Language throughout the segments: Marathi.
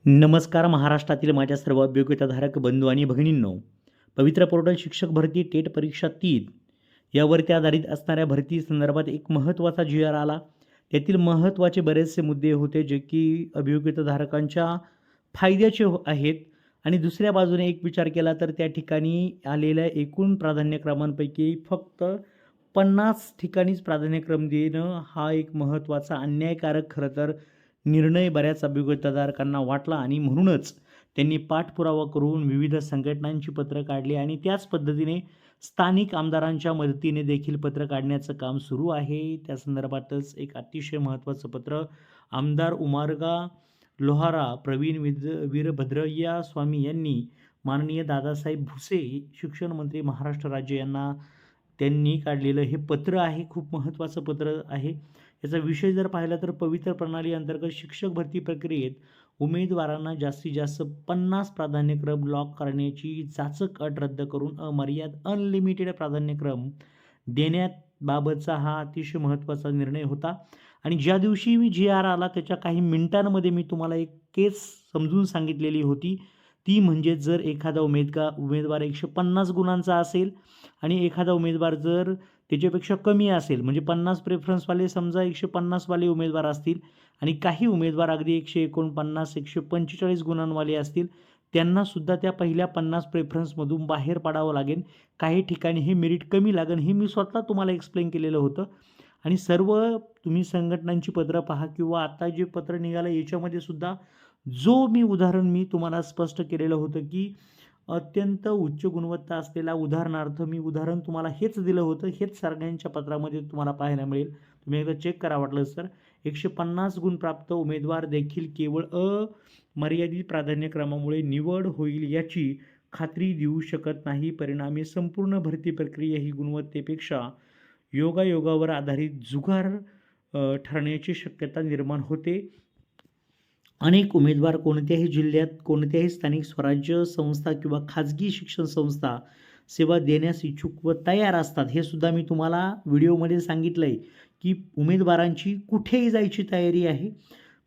नमस्कार महाराष्ट्रातील माझ्या सर्व अभ्योग्यताधारक बंधू आणि भगिनींनो, पवित्र पोर्टल शिक्षक भरती टेट परीक्षा 3 यावरती आधारित असणाऱ्या भरती संदर्भात एक महत्त्वाचा जी आर आला. त्यातील महत्त्वाचे बरेचसे मुद्दे होते जे की अभियोग्यताधारकांच्या फायद्याचे आहेत. आणि दुसऱ्या बाजूने एक विचार केला तर त्या ठिकाणी आलेल्या एकूण प्राधान्यक्रमांपैकी फक्त 50 ठिकाणीच प्राधान्यक्रम देणं हा एक महत्त्वाचा अन्यायकारक खरं तर निर्णय बऱ्याच अभियोग्यताधारकांना वाटला आणि म्हणूनच त्यांनी पाठपुरावा करून विविध संघटनांची पत्रं काढली आणि त्याच पद्धतीने स्थानिक आमदारांच्या मदतीने देखील पत्र काढण्याचं काम सुरू आहे. त्या संदर्भातच एक अतिशय महत्त्वाचं पत्र आमदार उमारगा लोहारा प्रवीण वीरभद्रय्या स्वामी यांनी माननीय दादासाहेब भुसे शिक्षण मंत्री महाराष्ट्र राज्य यांना त्यांनी काढलेलं हे पत्र आहे. खूप महत्त्वाचं पत्र आहे. याचा विषय जर पाहिला तर पवित्र प्रणाली अंतर्गत शिक्षक भरती प्रक्रियेत उमेदवारांना जास्तीत जास्त 50 प्राधान्यक्रम लॉक करण्याची जाचक अट रद्द करून अमर्याद अनलिमिटेड प्राधान्यक्रम देण्याबाबतचा हा अतिशय महत्त्वाचा निर्णय होता. आणि ज्या दिवशी मी जी आर आला त्याच्या काही मिनिटांमध्ये मी तुम्हाला एक केस समजून सांगितलेली होती. ती म्हणजे जर एखादा उमेदवार 150 गुणांचा असेल आणि एखादा उमेदवार जर त्याच्यापेक्षा कमी असेल, म्हणजे 50 प्रेफरन्सवाले समजा 150 वाले उमेदवार असतील आणि काही उमेदवार अगदी 149 145 गुणांवाले असतील, त्यांनासुद्धा त्या पहिल्या 50 प्रेफरन्समधून बाहेर पडावं लागेल. काही ठिकाणी हे मेरिट कमी लागेल, हे मी स्वतः तुम्हाला एक्सप्लेन केलेलं होतं. आणि सर्व तुम्ही संघटनांची पत्रं पहा किंवा आता जे पत्र निघालं याच्यामध्ये सुद्धा जो उदाहरण मी तुम्हाला स्पष्ट केलेलं होतं की अत्यंत उच्च गुणवत्ता असलेला उदाहरणार्थ मी उदाहरण तुम्हाला हेच दिलं होतं. हेच सगळ्यांच्या पत्रामध्ये तुम्हाला पाहायला मिळेल. तुम्ही एकदा चेक करा वाटलं तर. 150 गुण प्राप्त उमेदवार देखील केवळ अमर्यादित प्राधान्यक्रमामुळे निवड होईल याची खात्री देऊ शकत नाही. परिणामी संपूर्ण भरती प्रक्रिया ही गुणवत्तेपेक्षा योगायोगावर आधारित जुगार ठरण्याची शक्यता निर्माण होते. अनेक उमेदवार कोणत्याही जिल्ह्यात कोणत्याही स्थानिक स्वराज्य संस्था किंवा खाजगी शिक्षण संस्था सेवा देण्यास इच्छुक व तयार असतात. हे सुद्धा मी तुम्हाला व्हिडिओमध्ये सांगितलं आहे की उमेदवारांची कुठेही जायची तयारी आहे.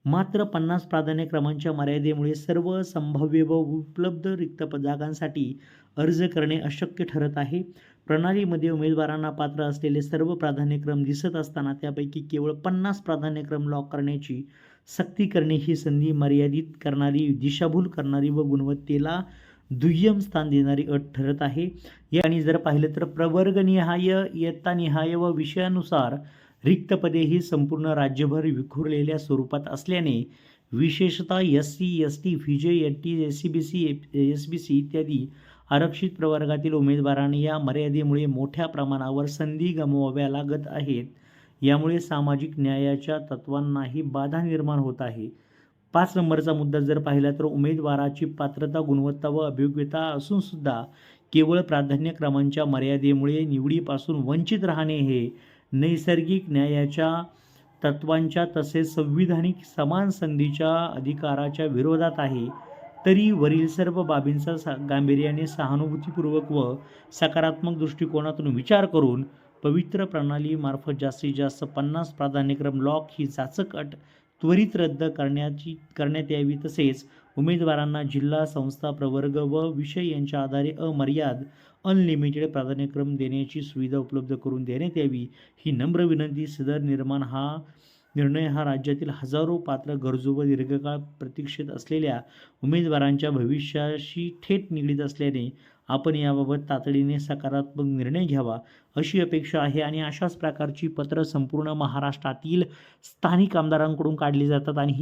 मात्र 50 प्राधान्यक्रमांच्या मर्यादेमुळे सर्व संभाव्य व उपलब्ध रिक्त जागांसाठी अर्ज करणे अशक्य ठरत आहे. प्रणालीमध्ये उमेदवारांना पात्र असलेले सर्व प्राधान्यक्रम दिसत असताना त्यापैकी केवळ 50 प्राधान्यक्रम लॉक करण्याची सक्ती करणे ही संधी मर्यादित करणारी, दिशाभूल करणारी व गुणवत्तेला दुय्यम स्थान देणारी अट ठरत आहे. आणि जर पाहिलं तर प्रवर्गनिहाय, इयत्तानिहाय व विषयानुसार रिक्त पदे ही संपूर्ण राज्यभर विखुरलेल्या स्वरूपात असल्याने विशेषतः SC, ST, FIJ, NT, SCBC, SBC इत्यादी आरक्षित प्रवर्गातील उमेदवारांनी या मर्यादेमुळे मोठ्या प्रमाणावर संधी गमवाव्या लागत आहेत. यामुळे सामाजिक न्यायाच्या तत्वांनाही बाधा निर्माण होत आहे. 5 नंबरचा मुद्दा जर पाहिला तर उमेदवाराची पात्रता, गुणवत्ता व अभियोग्यता असून सुद्धा केवळ प्राधान्यक्रमांच्या मर्यादेमुळे निवडीपासून वंचित राहणे हे नैसर्गिक न्यायाच्या तत्वांच्या तसेच संविधानिक समान संधीच्या अधिकाराच्या विरोधात आहे. तरी वरील सर्व बाबींचा गांभीर्याने, सहानुभूतीपूर्वक व सकारात्मक दृष्टिकोनातून विचार करून पवित्र प्रणालीमार्फत जास्तीत जास्त 50 प्राधान्यक्रम लॉक ही जाचक अट त्वरित रद्द करण्यात यावी. तसेच उमेदवारांना जिल्हा, संस्था, प्रवर्ग व विषय यांच्या आधारे अमर्याद अनलिमिटेड प्राधान्यक्रम देण्याची सुविधा उपलब्ध करून देण्यात यावी ही नम्र विनंती. सदर निर्णय हा राज्यातील हजारो पात्र, गरजू व दीर्घकाळ प्रतीक्षेत असलेल्या उमेदवारांच्या भविष्याशी थेट निगडीत असल्याने आपण याबाबत तातडीने सकारात्मक निर्णय घ्यावा अशी अपेक्षा आहे. आणि अशाच प्रकारची पत्र संपूर्ण महाराष्ट्रातील स्थानिक आमदारांकडून काढली जातात आणि ही